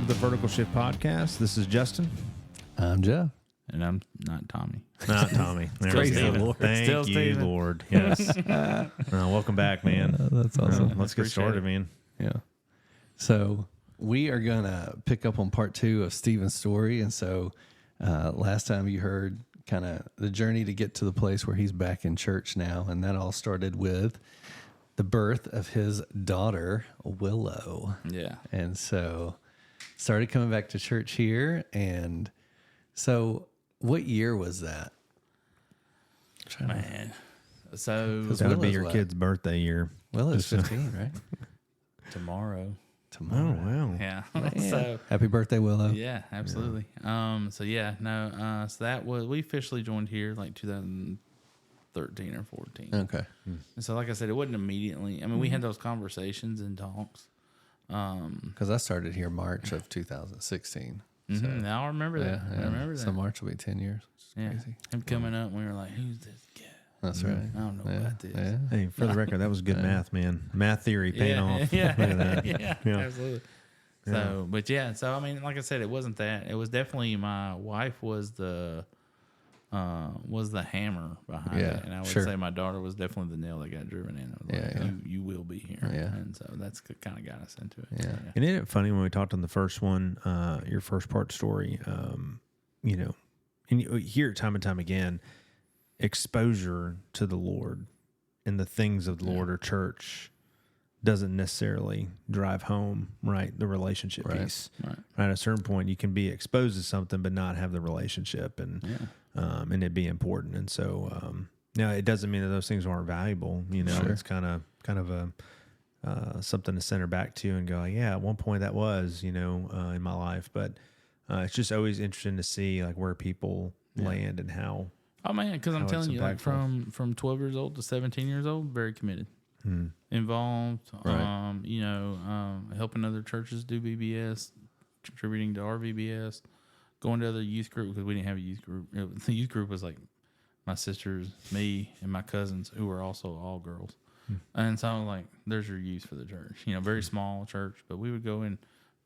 to the Vertical Shift Podcast. This is Justin. I'm Jeff. And I'm not Tommy. Not Tommy. Praise the Lord. Thank Still you, Steven. Lord. Yes. Welcome back, man. That's awesome. Let's get started, man. Yeah. So we are going to pick up on part 2 of Stephen's story. And so last time you heard kind of the journey to get to the place where he's back in church now. And that all started with the birth of his daughter, Willow. Yeah. And so started coming back to church here. And so what year was that? Man. So That would be Willow's your what? kid's birthday year. Willow's 15, right? tomorrow. Tomorrow. wow. Yeah. Man. So Happy birthday, Willow. yeah, absolutely. So that was, we officially joined here like 2013 or 14. Okay. And so like I said, it wasn't immediately. I mean, we had those conversations and talks. Because I started here March of 2016. So, Now I remember that. I remember that. So March will be 10 years. It's yeah. crazy. Him coming up, and we were like, "Who's this guy?" That's right. I don't know about this. Yeah. Hey, for the record, that was good math, man. Math theory paying off. Yeah, Look at that. yeah, Yeah. absolutely. So, but yeah, so I mean, like I said, it wasn't that. It was definitely my wife was the hammer behind Yeah, it, and I would sure. say my daughter was definitely the nail that got driven in. I was Yeah, like, yeah. You will be here. Yeah. And so that's kind of got us into it. Yeah. And isn't it funny when we talked on the first one, your first part story, you know, and you hear it time and time again, exposure to the Lord and the things of the Lord or church doesn't necessarily drive home, right, the relationship Right. piece. Right. Right. At a certain point, you can be exposed to something but not have the relationship and it be important. And so, now it doesn't mean that those things aren't valuable. You know, Sure. it's kind of a something to center back to and go, yeah, at one point that was, you know, in my life. But it's just always interesting to see like where people land and how. Oh man, because I'm How it's telling you, like impactful. from 12 years old to 17 years old, very committed, involved. Right. Helping other churches do VBS, contributing to our VBS, going to other youth group because we didn't have a youth group. The youth group was like my sisters, me, and my cousins who were also all girls. And so I was like, there's your youth for the church. You know, very small church, but we would go and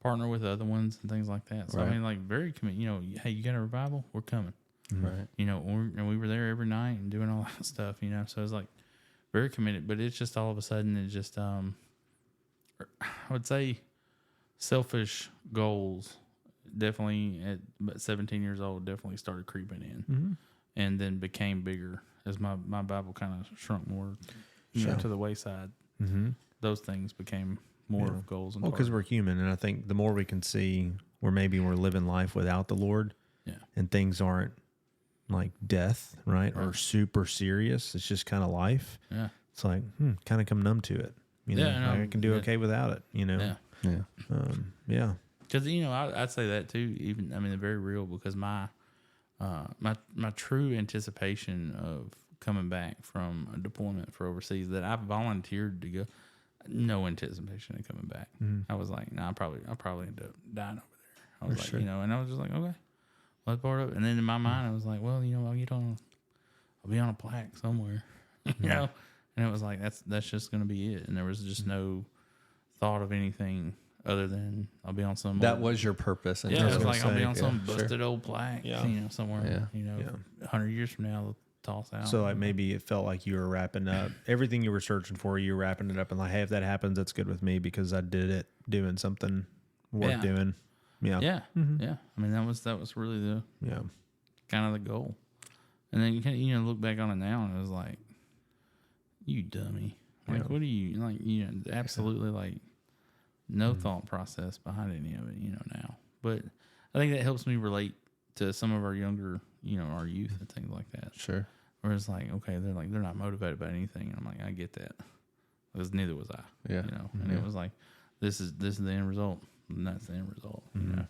partner with other ones and things like that. So Right. I mean, like very committed. You know, hey, you got a revival? We're coming. Right. You know, and we were there every night and doing all that stuff, you know. So it's like very committed, but it's just all of a sudden it just I would say selfish goals definitely at about 17 years old definitely started creeping in and then became bigger as my Bible kind of shrunk more you know, to the wayside. Those things became more of goals and Well, because we're human. And I think the more we can see where maybe we're living life without the Lord and things aren't like death, right? Or super serious. It's just kind of life. Yeah. It's like, kind of come numb to it. You know, Yeah, I know. I can do okay without it, you know? Yeah. Yeah. Yeah. Because you know, I'd say that too. Even I mean, they're very real because my true anticipation of coming back from a deployment for overseas that I volunteered to go, no anticipation of coming back. I was like, no, I'll probably end up dying over there. I was like, you know, and I was just like, okay, well, that's part of it. And then in my mind, I was like, well, you know, I'll be on a plaque somewhere, you know. And it was like that's just going to be it. And there was just no thought of anything other than I'll be on some. That was your purpose. Yeah, it was like I'll be on say, some sure. busted old plaque, you know, somewhere, you know, 100 years from now, they'll toss out. So like maybe it felt like you were wrapping up everything you were searching for. You were wrapping it up and like, hey, if that happens, that's good with me because I did it doing something worth doing. Yeah. yeah. I mean, that was really the kind of the goal. And then you can, you know, look back on it now and it was like, you dummy. Like, what are you, like, you know, absolutely like no thought process behind any of it, you know, now. But I think that helps me relate to some of our younger, you know, our youth and things like that. Sure. Where it's like, okay, they're not motivated by anything. And I'm like, I get that. Because neither was I. Yeah. You know, and it was like, this is the end result. And that's the end result, you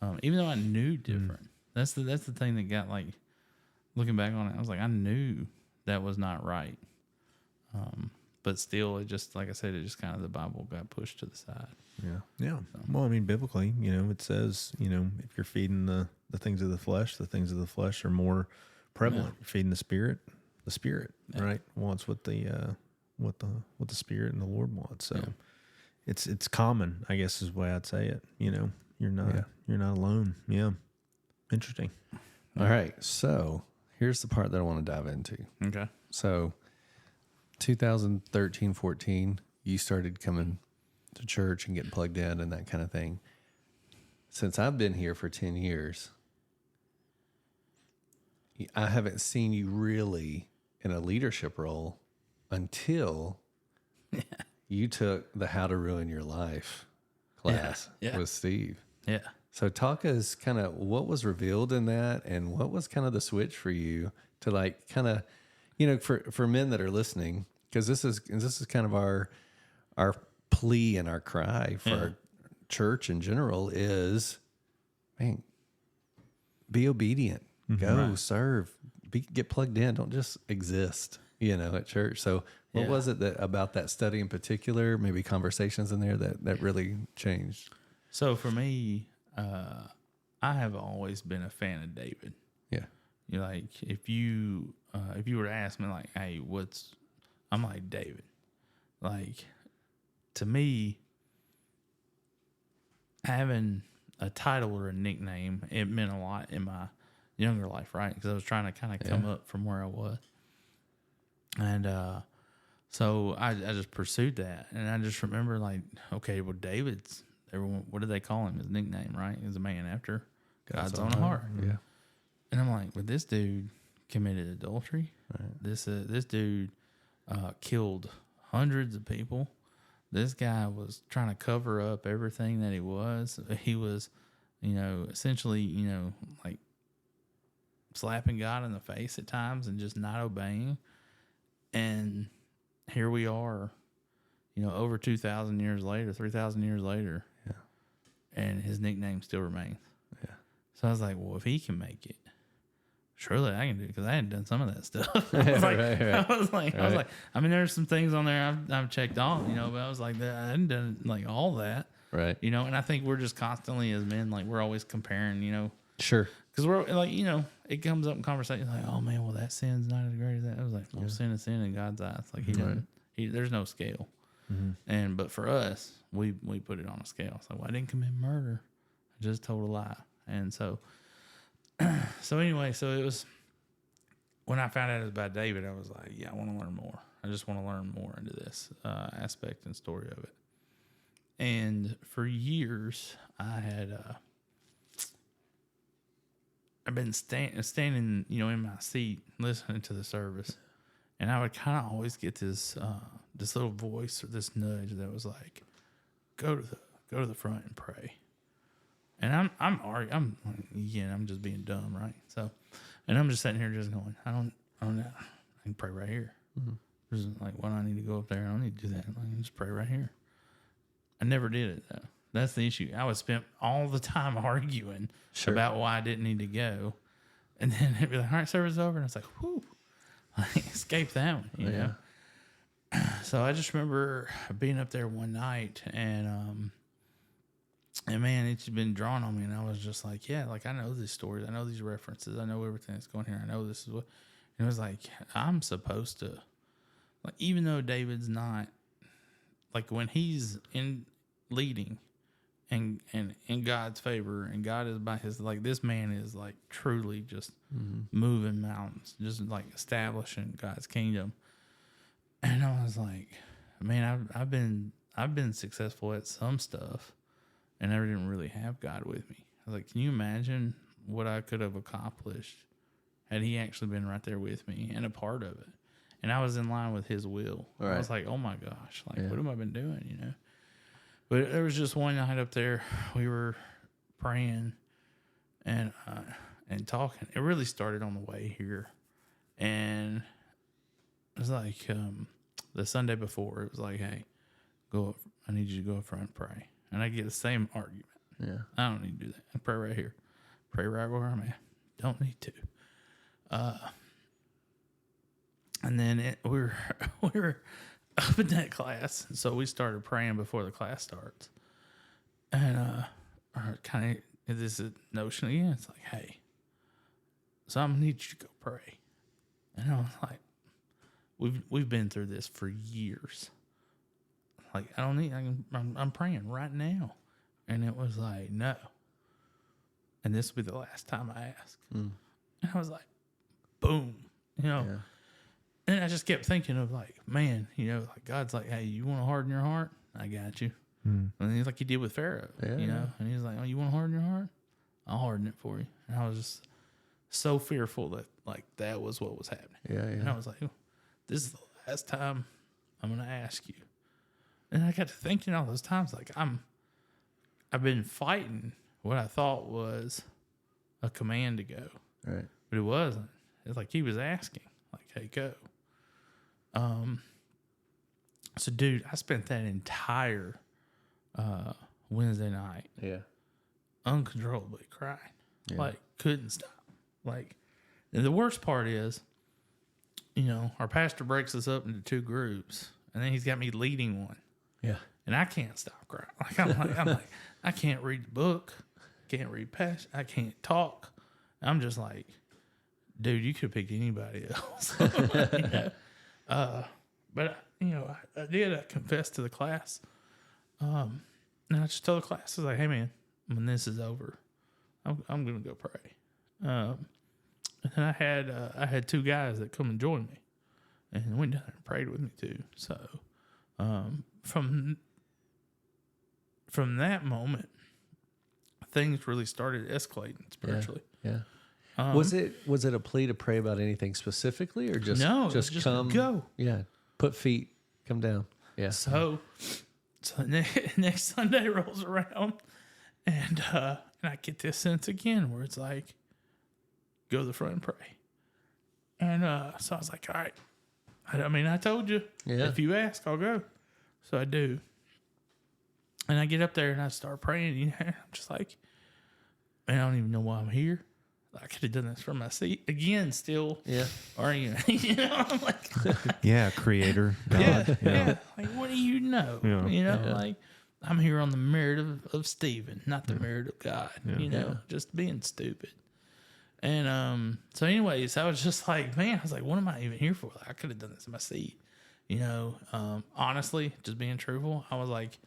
know. Even though I knew different. That's the thing that got like, looking back on it, I was like, I knew that was not right. But still, it just, like I said, it just kind of, the Bible got pushed to the side. Yeah. Yeah. Well, I mean, biblically, you know, it says, you know, if you're feeding the things of the flesh are more prevalent. You're feeding the spirit, right, wants what the Spirit and the Lord wants. So it's common, I guess, is the way I'd say it. You know, You're not. Yeah. You're not alone. Yeah. Interesting. All right. So here's the part that I want to dive into. Okay. So 2013, 14, you started coming to church and getting plugged in and that kind of thing. Since I've been here for 10 years, I haven't seen you really in a leadership role until you took the How to Ruin Your Life class Yeah. with Steve. Yeah. So talk us kind of what was revealed in that and what was kind of the switch for you to like kind of, you know, for men that are listening, because this is kind of our plea and our cry for our church in general is, man, be obedient, go serve, get plugged in. Don't just exist, you know, at church. So what was it that about that study in particular, maybe conversations in there that really changed? So for me, I have always been a fan of David. Yeah. You know, like if you were to ask me like, hey, I'm like David. Like to me, having a title or a nickname, it meant a lot in my younger life, right? Because I was trying to kind of come up from where I was. And so I just pursued that. And I just remember like, okay, well, David's, everyone, what do they call him? His nickname, right? He's a man after God's own heart. Yeah. And I'm like, but this dude committed adultery. Right. This dude killed hundreds of people. This guy was trying to cover up everything that he was. He was, you know, essentially, you know, like slapping God in the face at times and just not obeying. And here we are, you know, over 2,000 years later, 3,000 years later. Yeah. And his nickname still remains. Yeah. So I was like, well, if he can make it, surely I can do it, because I hadn't done some of that stuff. I was like, I was like, I mean, there's some things on there I've checked off, you know, but I was like, I hadn't done like all that, Right. you know. And I think we're just constantly as men, like we're always comparing, you know, Sure. because we're like, you know, it comes up in conversation like, oh man, well that sin's not as great as that. I was like, well, sin is sin in God's eyes. Like he doesn't, there's no scale. And but for us, we put it on a scale. So I didn't commit murder, I just told a lie. And so anyway, so it was when I found out it was about David, I was like, yeah, I want to learn more. I just want to learn more into this aspect and story of it. And for years, I had I've been standing, you know, in my seat listening to the service, and I would kind of always get this little voice or this nudge that was like, go to the front and pray. And I'm just being dumb, right? So, and I'm just sitting here just going, I don't know. I can pray right here. There's like, why do I need to go up there? I don't need to do that. I can just pray right here. I never did it though. That's the issue. I would spend all the time arguing about why I didn't need to go. And then it'd be like, all right, service is over. And it's like, whew, I escaped that one, you know? So I just remember being up there one night and man, it's been drawn on me. And I was just like, yeah, like I know these stories. I know these references. I know everything that's going here. I know this is what, and it was like, I'm supposed to, like, even though David's not, like when he's in leading and in God's favor and God is by his, like this man is like truly just moving mountains, just like establishing God's kingdom. And I was like, man, I've been successful at some stuff and I didn't really have God with me. I was like, can you imagine what I could have accomplished had he actually been right there with me and a part of it? And I was in line with his will. Right. I was like, oh my gosh, like what have I been doing, you know? But there was just one night up there, we were praying and talking. It really started on the way here. And it was like the Sunday before, it was like, hey, go up. I need you to go up front and pray. And I get the same argument. Yeah. I don't need to do that. I pray right here. Pray right where I'm at. Don't need to. And then we were up in that class, so we started praying before the class starts. And kind of this notion again. It's like, hey, so I'm gonna need you to go pray. And I was like, we've been through this for years. Like I don't need. I'm praying right now. And it was like, no, and this will be the last time I ask. And I was like, boom, you know. Yeah. And I just kept thinking of like, man, you know, like God's like, hey, you want to harden your heart? I got you. And he's like he did with Pharaoh, you know. And he's like, oh, you want to harden your heart? I'll harden it for you. And I was just so fearful that like that was what was happening. Yeah, And I was like, oh, this is the last time I'm gonna ask you. And I got to thinking all those times, like I've been fighting what I thought was a command to go, Right. but it wasn't. It's like he was asking, like, hey, go. So dude, I spent that entire Wednesday night Yeah. uncontrollably crying. Yeah. Like couldn't stop. Like, and the worst part is, you know, our pastor breaks us up into two groups, and then he's got me leading one, Yeah. and I can't stop crying. Like I'm like, I can't read the book, can't read past, I can't talk. I'm just like, dude, you could pick anybody else. You know? But you know, I did. I confessed to the class, and I just told the class, I was like, hey man, when this is over, I'm gonna go pray. And then I had two guys that come and join me, and went down there and prayed with me too. So from that moment, things really started escalating spiritually. Yeah. Was it a plea to pray about anything specifically, or just No, it was just come go? Yeah. Put feet, come down. Yeah. So next Sunday rolls around, and I get this sense again where it's like, go to the front and pray. And so I was like, all right. I mean, I told you, if you ask, I'll go. So I do. And I get up there and I start praying. You know, I'm just like, man, I don't even know why I'm here. I could have done this from my seat again. Still, arguing. You know, I'm like, Yeah, creator. God. yeah. Like, what do you know? Yeah. You know, like I'm here on the merit of Stephen, not the merit of God. You know, just being stupid. And so, anyways, I was just like, man, I was like, what am I even here for? Like, I could have done this in my seat. You know, honestly, just being truthful, I was like,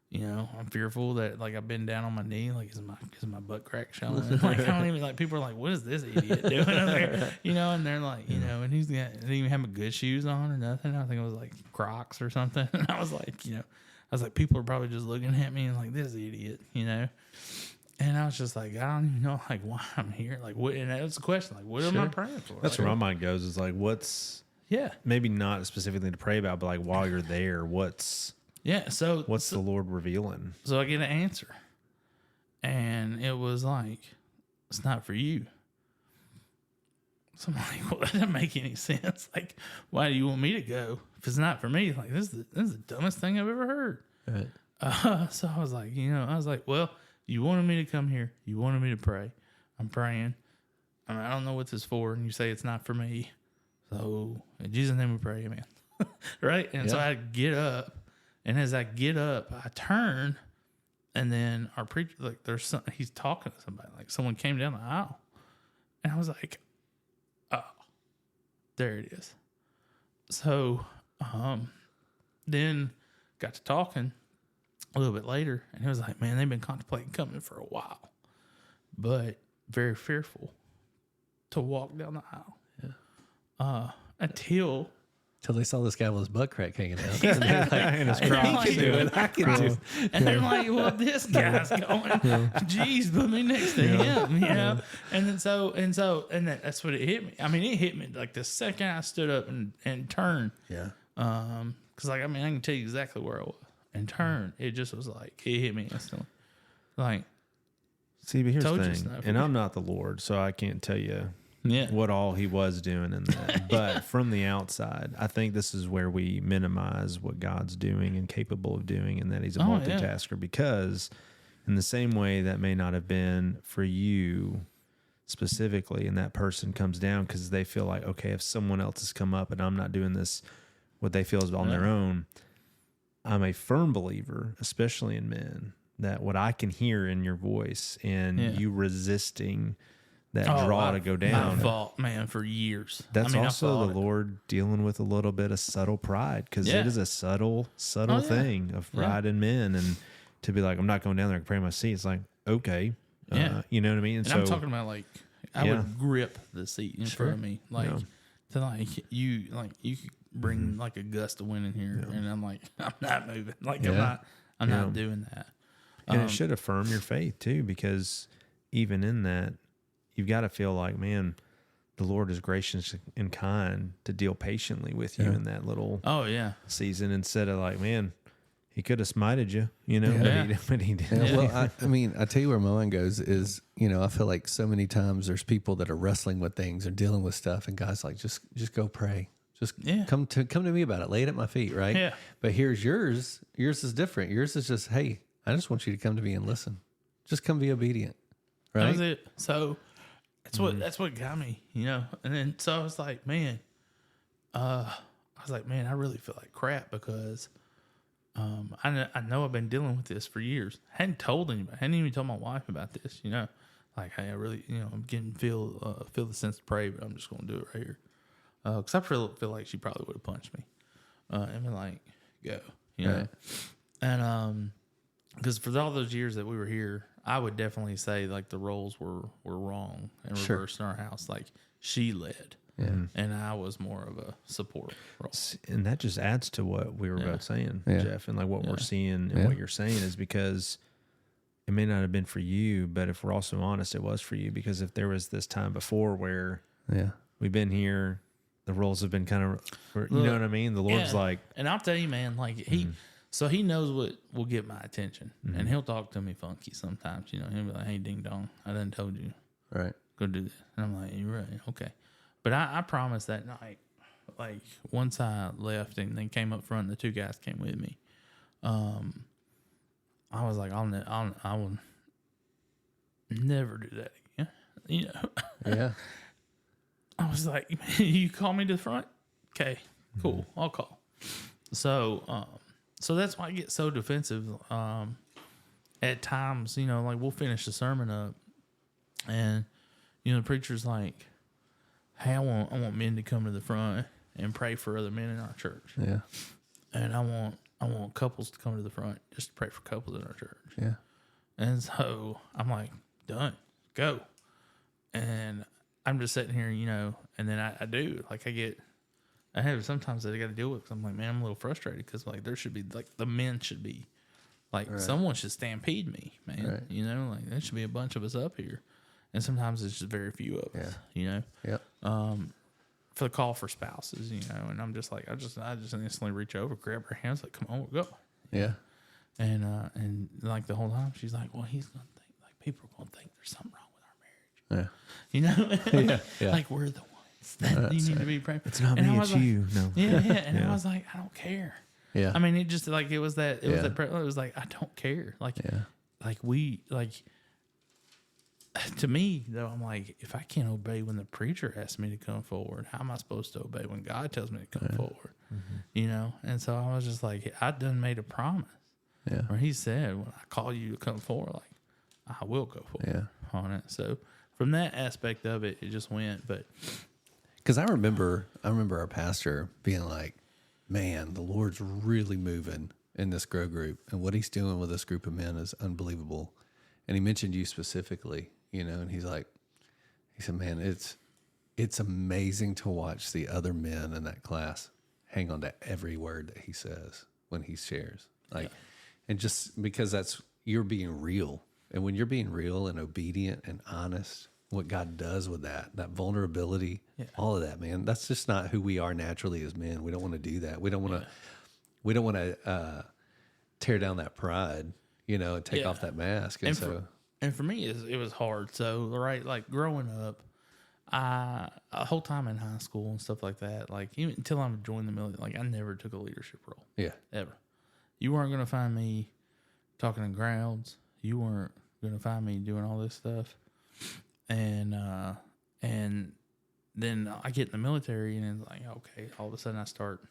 you know, I'm fearful that like I've been down on my knee, like is my butt crack showing? Like I don't even like people are like, what is this idiot doing up there? You know, and they're like, you know, and he didn't even have my good shoes on or nothing. I think it was like Crocs or something. And I was like, you know, I was like, people are probably just looking at me and like, this idiot, you know. And I was just like, I don't even know like why I'm here. Like what? And that was the question. Like, what am I praying for? That's like, where my mind goes. Is like, what's maybe not specifically to pray about, but like while you're there, what's the Lord revealing? So I get an answer, and it was like, it's not for you. So I'm like, well, that doesn't make any sense. Like, why do you want me to go if it's not for me? Like, this is the dumbest thing I've ever heard. Right. So I was like, you know, well, you wanted me to come here. You wanted me to pray. I'm praying. I mean, I don't know what this is for. And you say it's not for me. So in Jesus' name we pray, amen. Right? And so I get up. And as I get up, I turn. And then our preacher, like, he's talking to somebody. Like, someone came down the aisle. And I was like, oh, there it is. So then got to talking a little bit later, and he was like, man, they've been contemplating coming for a while, but very fearful to walk down the aisle. Until they saw this guy with his butt crack hanging out. And his Crocs. I can do it. and they're like, well, this guy's going, geez, put me next to him, you know? And then that's what it hit me. I mean, it hit me like the second I stood up and turned. Yeah. Cause like, I mean, I can tell you exactly where I was. And turn, it just was like, it hit me instantly. Like, see, but here's told the you it's thing, not for and you. I'm not the Lord, so I can't tell you yeah. what all he was doing in that. But from the outside, I think this is where we minimize what God's doing and capable of doing, and that he's a multitasker. Because in the same way that may not have been for you specifically, and that person comes down because they feel like, okay, if someone else has come up and I'm not doing this, what they feel is on their own. I'm a firm believer, especially in men, that what I can hear in your voice and you resisting that draw to go down. I fought, man, for years. That's also the Lord dealing with a little bit of subtle pride, because it is a subtle thing of pride in men. And to be like, I'm not going down there and pray my seat. It's like, okay, Yeah. You know what I mean? And I'm talking about like I Yeah. would grip the seat in front of me, like Yeah. to you could bring like a gust of wind in here, and I'm like I'm not moving, like I'm not doing that. And it should affirm your faith too, because even in that, you've got to feel like, man, the Lord is gracious and kind to deal patiently with you in that little Oh yeah, season, instead of like, man, he could have smited you, you know, Yeah. but he didn't. Yeah, well, I mean, I tell you where my mind goes is, I feel like so many times there's people that are wrestling with things or dealing with stuff, and God's like, just go pray. Just come to me about it. Lay it at my feet, right? Yeah. But here's yours. Yours is different. Yours is just, hey, I just want you to come to me and listen. Just come be obedient, right? that was it. So that's what got me, And then so I was like, man, I really feel like crap because I know I've been dealing with this for years. Hadn't told anybody. Hadn't even told my wife about this. Like, hey, I really, I'm getting feel the sense to pray, but I'm just gonna do it right here. Because I feel like she probably would have punched me, and been like, go, Right. And because for all those years that we were here, I would definitely say like the roles were wrong and Sure. reversed in our house. Like she led, and I was more of a support role. And that just adds to what we were both saying, Yeah. Jeff, and like what we're seeing and what you're saying is because it may not have been for you, but if we're also honest, it was for you, because if there was this time before where we've been here, the roles have been kind of, you know what I mean? The Lord's like, and I'll tell you, man, like so he knows what will get my attention, and he'll talk to me funky sometimes. He'll be like, "Hey, ding dong, I done told you, Right. go do this," and I'm like, "You're right, okay." But I promised that night, like once I left and then came up front, and the two guys came with me. I was like, I will never do that again. Yeah. I was like, you call me to the front? Okay, cool. I'll call. So, so that's why I get so defensive. At times, like we'll finish the sermon up, and the preacher's like, "Hey, I want men to come to the front and pray for other men in our church, Yeah. and I want couples to come to the front just to pray for couples in our church." Yeah. And so I'm like, done, go. And I'm just sitting here, and then I do. Like, I have sometimes that I got to deal with, because I'm like, man, I'm a little frustrated, because, like, there should be, like, the men should be, like, someone should stampede me, man. Right. Like, there should be a bunch of us up here. And sometimes it's just very few of us, Yep. For the call for spouses, and I'm just like, I just instantly reach over, grab her hands, like, come on, we'll go. Yeah. And like the whole time, she's like, well, he's going to think, like, people are going to think there's something wrong with our marriage. Yeah. Yeah. Like, we're the ones that you need to be praying. it's not And me, I it's was like, you. No. Yeah, yeah. And I was like, I don't care. Yeah. I mean, it just like it was that it was like, I don't care. Like, to me though, I'm like, if I can't obey when the preacher asks me to come forward, how am I supposed to obey when God tells me to come forward? And so I was just like, I done made a promise. Yeah. Where he said, when I call you to come forward, like, I will go forward on it. So from that aspect of it, it just went. But Because I remember our pastor being like, man, the Lord's really moving in this grow group, and what he's doing with this group of men is unbelievable. And he mentioned you specifically, and he said, man, it's amazing to watch the other men in that class hang on to every word that he says when he shares. And just because you're being real. And when you're being real and obedient and honest, what God does with that vulnerability, all of that, man, that's just not who we are naturally as men. We don't want to do that. We don't want to tear down that pride, and take off that mask. And for me, it was hard. So, right, like growing up, a whole time in high school and stuff like that, like even until I joined the military, like I never took a leadership role. Yeah. Ever. You weren't going to find me talking in crowds. You weren't going to find me doing all this stuff. And then I get in the military, and it's like, okay, all of a sudden I start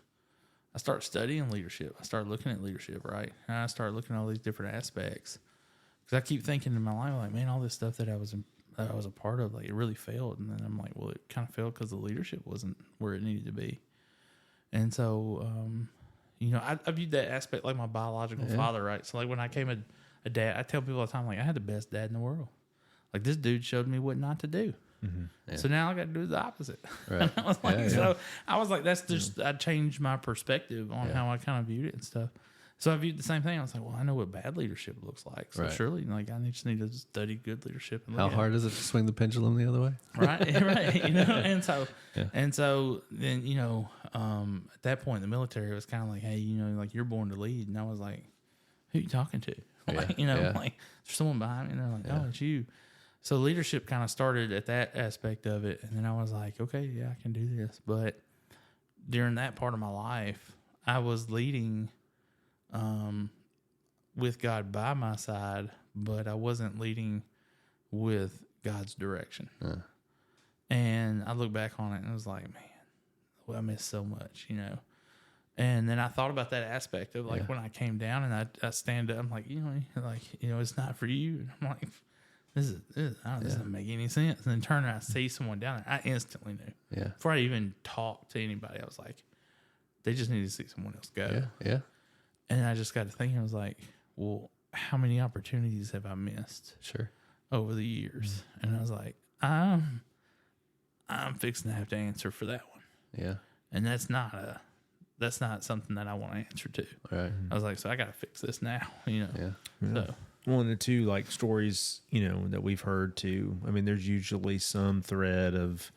studying leadership. I start looking at leadership, right? And I start looking at all these different aspects. Because I keep thinking in my life, like, man, all this stuff that I was a part of, like, it really failed. And then I'm like, well, it kind of failed because the leadership wasn't where it needed to be. And so, I viewed that aspect like my biological father, right? So, like, when I came a dad, I tell people all the time, like, I had the best dad in the world. like this dude showed me what not to do. So now I got to do the opposite. Right. I was like, Yeah, yeah. so I was like, that's just, I changed my perspective on how I kind of viewed it and stuff. So I viewed the same thing. I was like, well, I know what bad leadership looks like. So Right. surely, like, I just need to study good leadership. And How look at hard is it to swing the pendulum the other way? it. Right. You know, Yeah. and so then, you know, at that point in the military, it was kind of like, hey, you know, like you're born to lead. And I was like, who you talking to? Like, you know, Yeah. like there's someone behind me and they're like, oh, it's you. So leadership kind of started at that aspect of it. And then I was like, okay, yeah, I can do this. But during that part of my life, I was leading with God by my side, but I wasn't leading with God's direction. And I look back on it and I was like, man, well, I missed so much, you know. And then I thought about that aspect of like when I came down and I stand up, I'm like, it's not for you. And I'm like, this doesn't make any sense. And then turn around and see someone down there. I instantly knew. Yeah. Before I even talked to anybody, I was like, they just need to see someone else go. Yeah. Yeah. And I just got to thinking, I was like, well, how many opportunities have I missed Sure. over the years? And I was like, I'm fixing to have to answer for that one. Yeah. And that's not something that I want to answer to. Right. I was like, so I got to fix this now, you know? Yeah. So, Well, and the two like stories, you know, that we've heard too. I mean, there's usually some thread of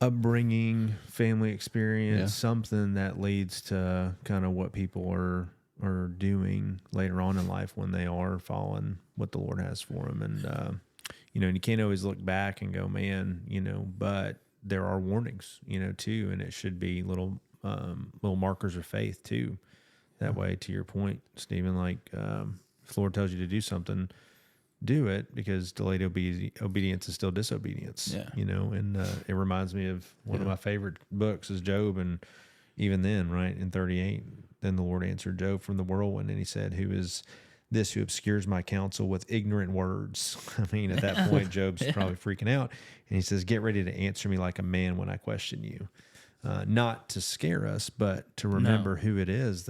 upbringing, family experience, something that leads to kind of what people are doing later on in life when they are following what the Lord has for them. And you know, and you can't always look back and go, man, you know, but there are warnings, you know, too, and it should be little markers of faith too. That way, to your point, Stephen, like if the Lord tells you to do something, do it, because delayed obedience is still disobedience. Yeah. You know, and it reminds me of one of my favorite books is Job, and even then, right in 38, then the Lord answered Job from the whirlwind, and he said, "Who is this who obscures my counsel with ignorant words?" I mean, at that point, Job's probably freaking out, and he says, "Get ready to answer me like a man when I question you." Not to scare us, but to remember who it is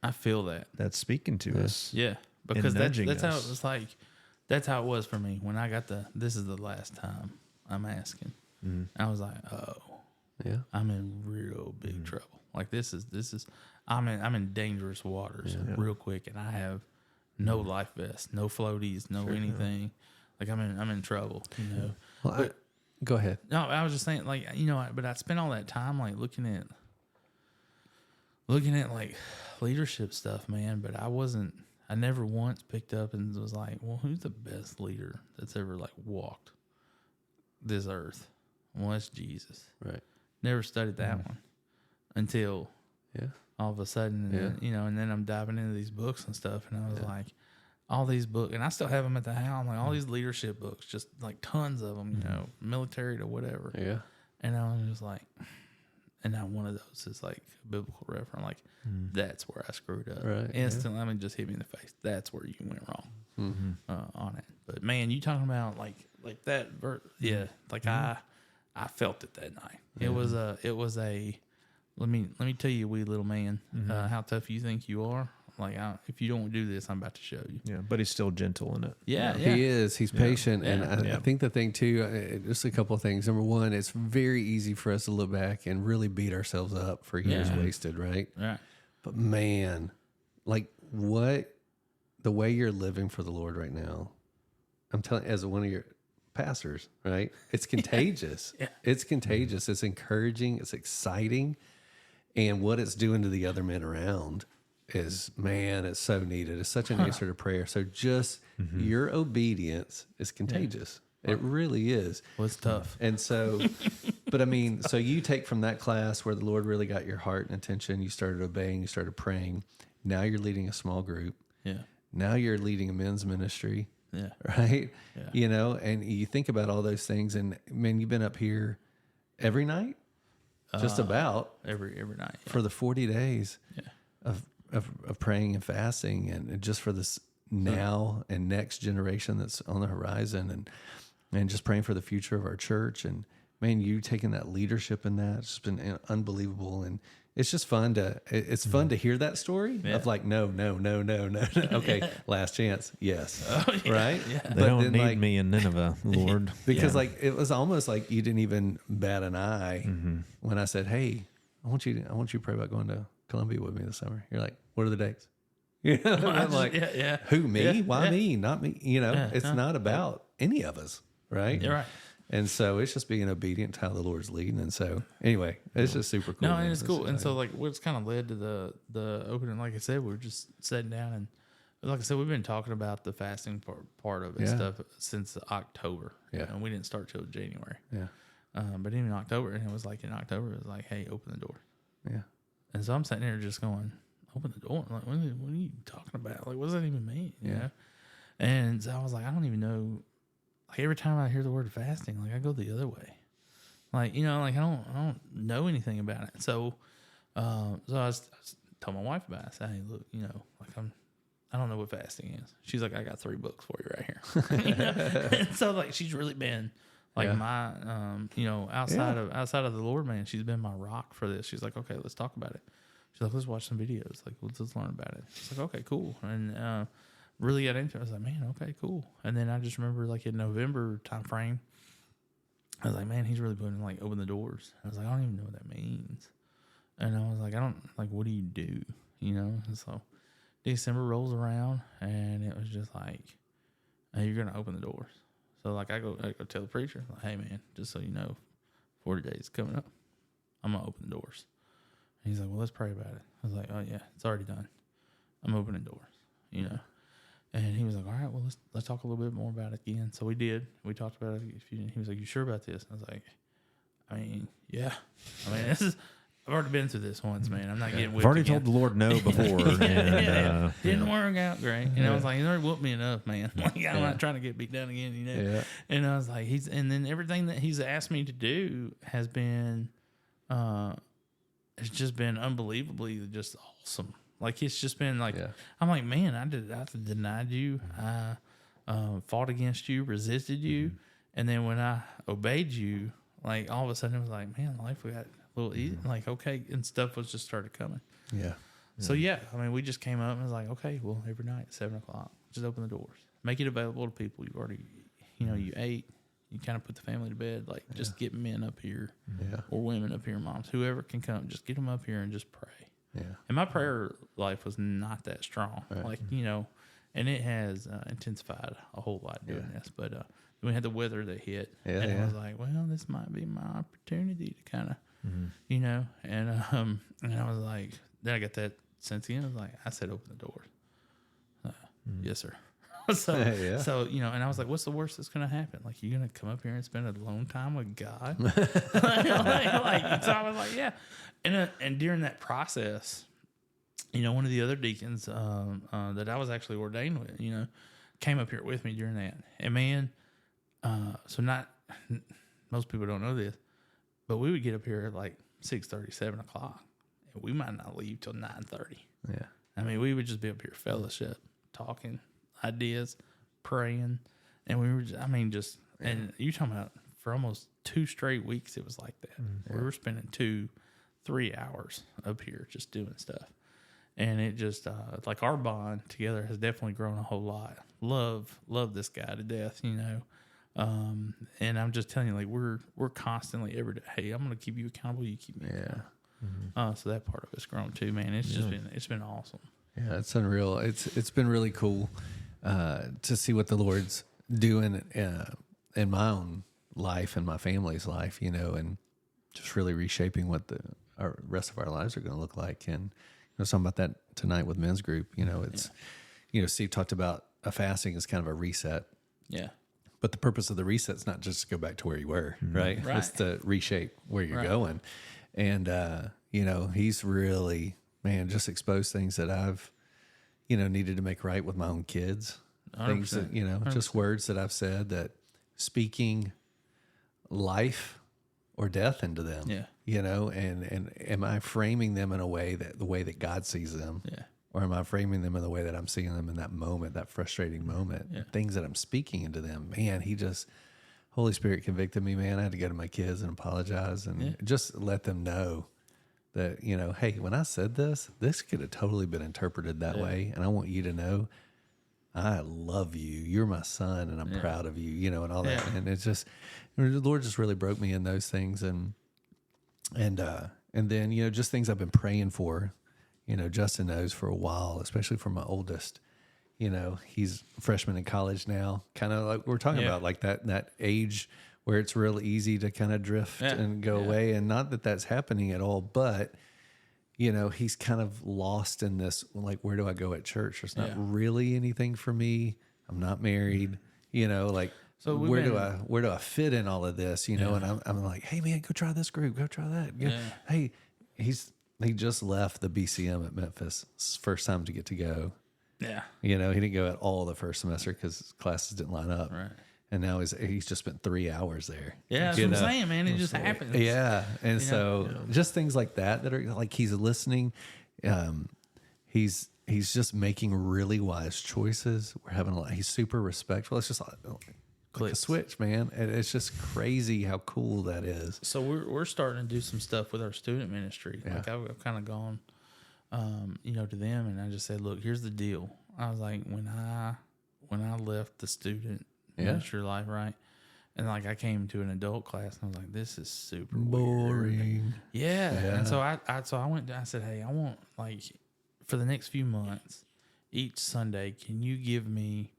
I feel that. that's speaking to us. Yeah. Because that's nudging how us. it was like. That's how it was for me when I got this is the last time I'm asking. I was like, oh, Yeah. I'm in real big trouble. Like this is I'm in dangerous waters real quick, and I have no life vest, no floaties, no anything. Like I'm in trouble, you know. Well, go ahead. No, I was just saying, like, you know, but I spent all that time like looking at like leadership stuff, man. But I never once picked up and was like, well, who's the best leader that's ever like walked this earth? Well, that's Jesus. Right. Never studied that one until all of a sudden, and then, you know, and then I'm diving into these books and stuff, and I was like, all these books, and I still have them at the house. I'm like, all these leadership books, just like tons of them, you know, military to whatever. Yeah. And I was just like, and now one of those is like a biblical reference. Like, that's where I screwed up. Right, Instantly, I mean, just hit me in the face. That's where you went wrong on it. But man, you talking about like that? Like I felt it that night. It was a. Let me tell you, wee little man, how tough you think you are. Like, if you don't do this, I'm about to show you. Yeah, but he's still gentle in it. Yeah. He is. He's patient. Yeah. And I think the thing, too, just a couple of things. Number one, it's very easy for us to look back and really beat ourselves up for years wasted, right? Right. But man, like the way you're living for the Lord right now, I'm telling as one of your pastors, right? It's contagious. Yeah. It's contagious. It's encouraging. It's exciting. And what it's doing to the other men around is, man, it's so needed. It's such an answer to prayer. So just your obedience is contagious. It really is. Well, it's tough. And so, but I mean, so you take from that class where the Lord really got your heart and attention, you started obeying, you started praying. Now you're leading a small group. Yeah. Now you're leading a men's ministry. Yeah. Right. Yeah. You know, and you think about all those things, and man, you've been up here every night, just about Every night. Yeah. for the 40 days Yeah. of praying and fasting, and just for this now and next generation that's on the horizon, and just praying for the future of our church. And man, you taking that leadership in that, it's been unbelievable. And it's just fun it's fun to hear that story of like, no. Okay. Last chance. Yes. Right. Yeah. They don't need me in Nineveh, Lord. Because like, it was almost like you didn't even bat an eye when I said, hey, I want you to pray about going to Columbia with me this summer. You're like, what are the dates? You know, I'm like, who, me? Yeah, Why yeah. me? Not me. You know, Yeah, it's not about any of us, right? You're right. And so it's just being obedient to how the Lord's leading. And so anyway, it's just super cool. No, man. and it's cool. And like, so like what's kind of led to the opening, like I said, we're just sitting down and like I said, we've been talking about the fasting part of it and stuff since October. Yeah. And we didn't start till January. yeah, But even in October, and it was like in October, it was like, hey, open the door. yeah, And so I'm sitting there just going, open the door. Like, what are you talking about? Like, what does that even mean? You know? And so I was like, I don't even know. Like every time I hear the word fasting, like I go the other way. Like, you know, like I don't know anything about it. So, I told my wife about it. I said, hey, look, you know, like I don't know what fasting is. She's like, I got 3 books for you right here. You know? And so like she's really been like my you know, outside of the Lord, man, she's been my rock for this. She's like, okay, let's talk about it. She's like, let's watch some videos. Like, let's learn about it. It's like, okay, cool. And really got into it. I was like, man, okay, cool. And then I just remember like in November time frame, I was like, man, he's really putting like open the doors. I was like, I don't even know what that means. And I was like, I don't like, what do you do? You know? And so December rolls around and it was just like, hey, you're going to open the doors. So like I go tell the preacher, like, hey man, just so you know, 40 days coming up. I'm going to open the doors. And he's like, well, let's pray about it. I was like, oh yeah, it's already done. I'm opening doors, you know? And he was like, all right, well, let's talk a little bit more about it again. So we did. We talked about it. He was like, you sure about this? And I was like, I mean, yeah. I mean, I've already been through this once, man. I'm not getting whipped I've already again. told the Lord no before. and, Didn't work out great. And I was like, he's already whooped me enough, man. Like, I'm not trying to get beat down again, you know? Yeah. And I was like, and then everything that he's asked me to do has been, it's just been unbelievably just awesome. Like, it's just been like, I'm like, man, I denied you. I fought against you, resisted you. And then when I obeyed you, like, all of a sudden it was like, man, life got a little easy. Like, okay. And stuff was just started coming. Yeah. So, yeah, I mean, we just came up and was like, okay, well, every night at 7 o'clock, just open the doors. Make it available to people. You've already, you know, you ate. You kind of put the family to bed. Like, just get men up here or women up here, moms, whoever can come. Just get them up here and just pray. Yeah. And my prayer life was not that strong. Right. Like, you know, and it has intensified a whole lot doing this. But we had the weather that hit. And I was like, well, this might be my opportunity to kind of, you know. And I was like, then I got that sense again. I was like, I said, open the doors. Yes, sir. So, you know, and I was like, what's the worst that's going to happen? Like, you're going to come up here and spend a long time with God? So I was like, yeah. And during that process, you know, one of the other deacons that I was actually ordained with, you know, came up here with me during that. And man, so most people don't know this, but we would get up here at like 6:30, 7 o'clock, and we might not leave till 9:30. Yeah. I mean, we would just be up here fellowship, talking ideas, praying, and we were just, and you talking about for almost 2 straight weeks, it was like that. We were spending 2-3 hours up here just doing stuff. And it just, like our bond together has definitely grown a whole lot. Love this guy to death, you know. And I'm just telling you, like, we're constantly every day, hey, I'm going to keep you accountable. You keep me accountable. So that part of it's grown too, man. It's just been awesome. Yeah, it's unreal. It's been really cool to see what the Lord's doing in my own life and my family's life, you know, and just really reshaping what our rest of our lives are going to look like. And I was talking about that tonight with men's group. You know, it's you know, Steve talked about a fasting as kind of a reset. Yeah. But the purpose of the reset is not just to go back to where you were, right? It's to reshape where you're going. And, you know, he's really, man, just exposed things that I've, you know, needed to make right with my own kids. 100%. Things that, you know, 100%. Just words that I've said that speaking life or death into them, you know, and am I framing them in a way the way that God sees them? Yeah. Or am I framing them in the way that I'm seeing them in that moment, that frustrating moment, things that I'm speaking into them? Man, Holy Spirit convicted me, man. I had to go to my kids and apologize and just let them know that, you know, hey, when I said this could have totally been interpreted that way. And I want you to know I love you. You're my son and I'm proud of you, you know, and all that. Yeah. And it's just, the Lord just really broke me in those things. And then, you know, just things I've been praying for, you know, Justin knows for a while, especially for my oldest, you know, he's a freshman in college now, kind of like we're talking about, like that age where it's real easy to kind of drift and go away. And not that that's happening at all, but you know, he's kind of lost in this, like, where do I go at church? There's not really anything for me. I'm not married, you know, like, so where do I fit in all of this, you know? And I'm like, hey man, go try this group, go try that. Hey, he just left the BCM at Memphis. It's his first time to get to go. Yeah. You know, he didn't go at all the first semester because classes didn't line up. Right. And now he's just spent 3 hours there. Yeah, that's what I'm saying, man. It just happens. Yeah. And so just things like that are like, he's listening. He's just making really wise choices. We're having he's super respectful. It's just like a switch, man. And it's just crazy how cool that is. So we're starting to do some stuff with our student ministry. Like I've kind of gone, you know, to them, and I just said, look, here's the deal. I was like, when I left the student ministry life, right? And like I came to an adult class and I was like, this is super boring. Weird. Yeah. And so I went, I said, hey, I want, like, for the next few months, each Sunday, can you give me,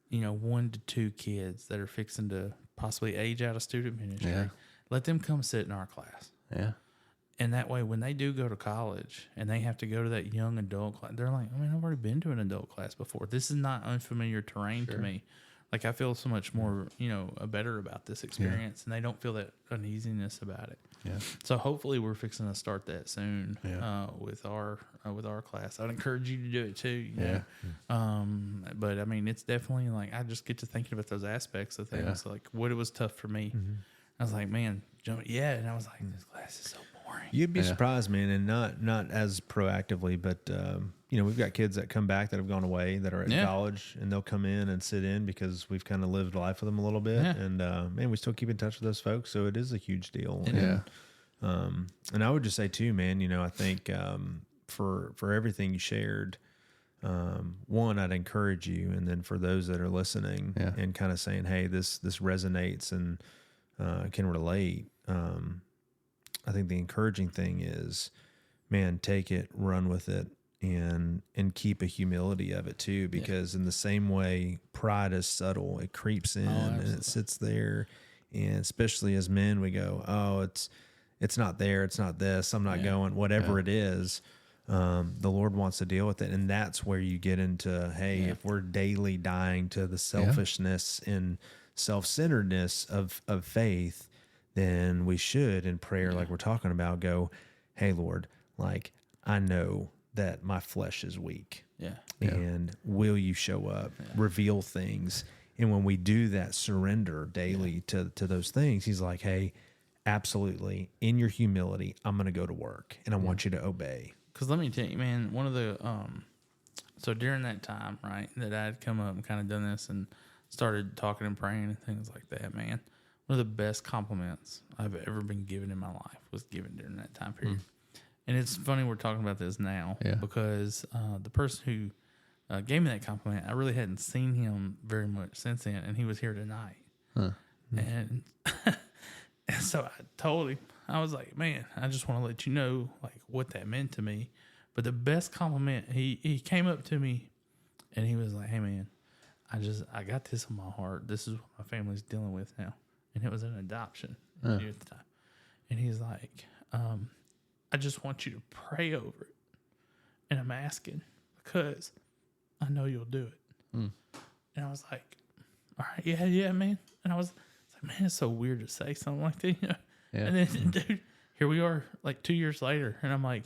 you know, 1 to 2 kids that are fixing to possibly age out of student ministry? Yeah. Let them come sit in our class. Yeah. And that way, when they do go to college and they have to go to that young adult class, they're like, I mean, I've already been to an adult class before. This is not unfamiliar terrain to me. Like, I feel so much more, you know, better about this experience, and they don't feel that uneasiness about it. Yeah. So hopefully we're fixing to start that soon with our class. I'd encourage you to do it too. You know? But I mean, it's definitely like I just get to thinking about those aspects of things. Like what it was tough for me. I was like, man, and I was like, this class is so boring. You'd be surprised, man, and not as proactively, but you know, we've got kids that come back that have gone away that are at college, and they'll come in and sit in because we've kind of lived life with them a little bit, and man, we still keep in touch with those folks, so it is a huge deal. And I would just say too, man, you know, I think for everything you shared, one, I'd encourage you, and then for those that are listening and kind of saying, hey, this resonates and can relate. I think the encouraging thing is, man, take it, run with it, and keep a humility of it too, because in the same way pride is subtle, it creeps in and it sits there, and especially as men, we go, oh, it's not there, it's not this, I'm not going, whatever it is. The Lord wants to deal with it, and that's where you get into, hey, if we're daily dying to the selfishness and self-centeredness of faith, then we should, in prayer, like we're talking about, go, hey, Lord, like, I know that my flesh is weak. And will you show up, reveal things? And when we do that surrender daily to those things, he's like, hey, absolutely, in your humility, I'm going to go to work, and I want you to obey. Because let me tell you, man, one of the, so during that time, right, that I had come up and kind of done this and started talking and praying and things like that, man, one of the best compliments I've ever been given in my life was given during that time period. And it's funny we're talking about this now because the person who gave me that compliment, I really hadn't seen him very much since then, and he was here tonight. And, and so I told him, I was like, man, I just want to let you know like what that meant to me. But the best compliment, he came up to me and he was like, hey man, I got this in my heart. This is what my family's dealing with now. And it was an adoption at the time. And he's like, I just want you to pray over it. And I'm asking because I know you'll do it. And I was like, all right, yeah, man. And I was like, man, it's so weird to say something like that, you know? And then, dude, here we are like 2 years later. And I'm like,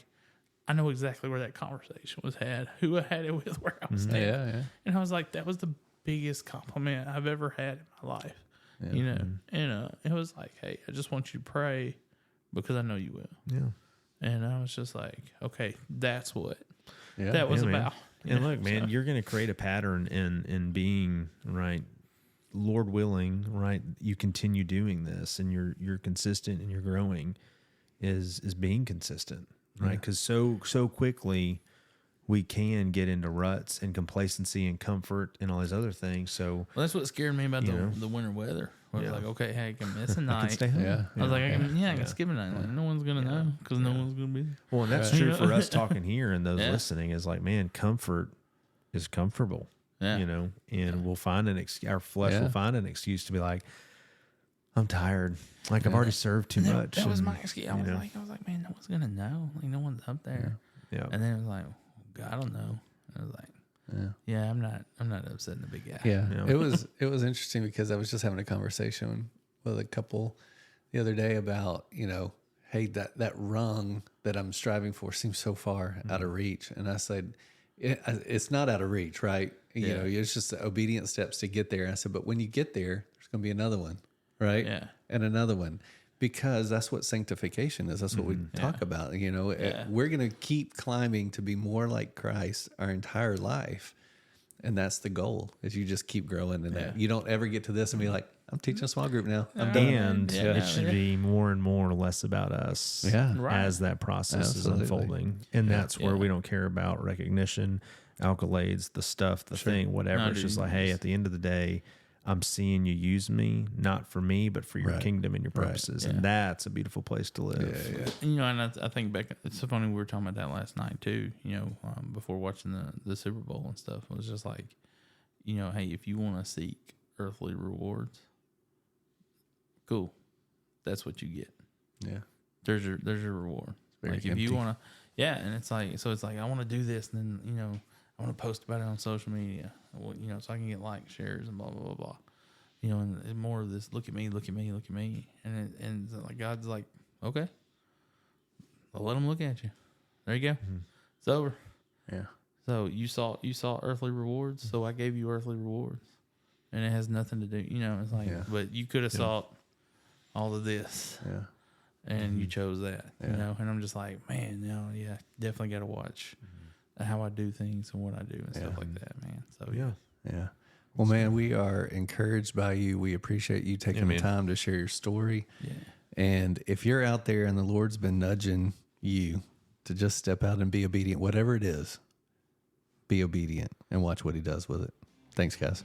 I know exactly where that conversation was had, who I had it with, where I was standing. And I was like, that was the biggest compliment I've ever had in my life. You know, and it was like, hey, I just want you to pray because I know you will. And I was just like, okay, that's what that was about. And look, man, you're going to create a pattern in being, right, Lord willing, right, you continue doing this and you're consistent and you're growing. is being consistent, right? Because so quickly we can get into ruts and complacency and comfort and all these other things. So Well, that's what scared me about You know? the winter weather. I was Yeah. like, okay, hey, I can miss a I can night. stay home. Yeah. I was like, I can Yeah. skip a night. Like, no one's gonna know because no one's gonna be there. Well, and that's Right. true for us talking here and those Yeah. listening is like, man, comfort is comfortable, Yeah. you know, and we'll find our flesh Yeah. will find an excuse to be like, I'm tired. Like I've already served too And much. That was and, my excuse. I you was know, like, man, no one's gonna know. Like, no one's up there. yeah. And then it was like, God, I don't know. I was like, yeah, I'm not upsetting the big guy. Yeah. Yeah. It was interesting because I was just having a conversation with a couple the other day about, you know, hey, that rung that I'm striving for seems so far out of reach. And I said, it's not out of reach, right? You Yeah. know, it's just the obedient steps to get there. And I said, but when you get there, there's going to be another one, right? Yeah. And another one. Because that's what sanctification is. That's what we talk about. You know, we're going to keep climbing to be more like Christ our entire life. And that's the goal, is you just keep growing in that. You don't ever get to this and be like, I'm teaching a small group now. I'm done. And Yeah. it should be more and more less about us Yeah. Right. as that process Absolutely. is unfolding. And that's where Yeah. we don't care about recognition, accolades, the stuff, the thing, whatever. No, it's just dude, like, hey, at the end of the day, I'm seeing you use me, not for me, but for your Right. kingdom and your Right. purposes. Yeah. And that's a beautiful place to live. Yeah. You know, and I think back, it's so funny, we were talking about that last night too, you know, before watching the Super Bowl and stuff. It was just like, you know, hey, if you want to seek earthly rewards, cool. That's what you get. Yeah. There's your reward. very Like if empty. you want to, yeah. And it's like, so it's like, I want to do this. And then, you know, I want to post about it on social media, well, you know, so I can get likes, shares, and blah, blah, blah, blah. You know, and more of this, look at me, look at me, look at me. And it's like, God's like, okay, I'll let them look at you. There you go. It's over. Yeah. So you saw earthly rewards. So I gave you earthly rewards, and it has nothing to do. You know, it's like, Yeah. but you could have sought all of this, Yeah. and you chose that. Yeah. You know, and I'm just like, man, no, yeah, definitely got to watch how I do things and what I do and stuff like that, man. So Yeah. Yeah. Well, man, we are encouraged by you. We appreciate you taking the man. time to share your story. yeah. And if you're out there and the Lord's been nudging you to just step out and be obedient, whatever it is, be obedient and watch what he does with it. Thanks, guys.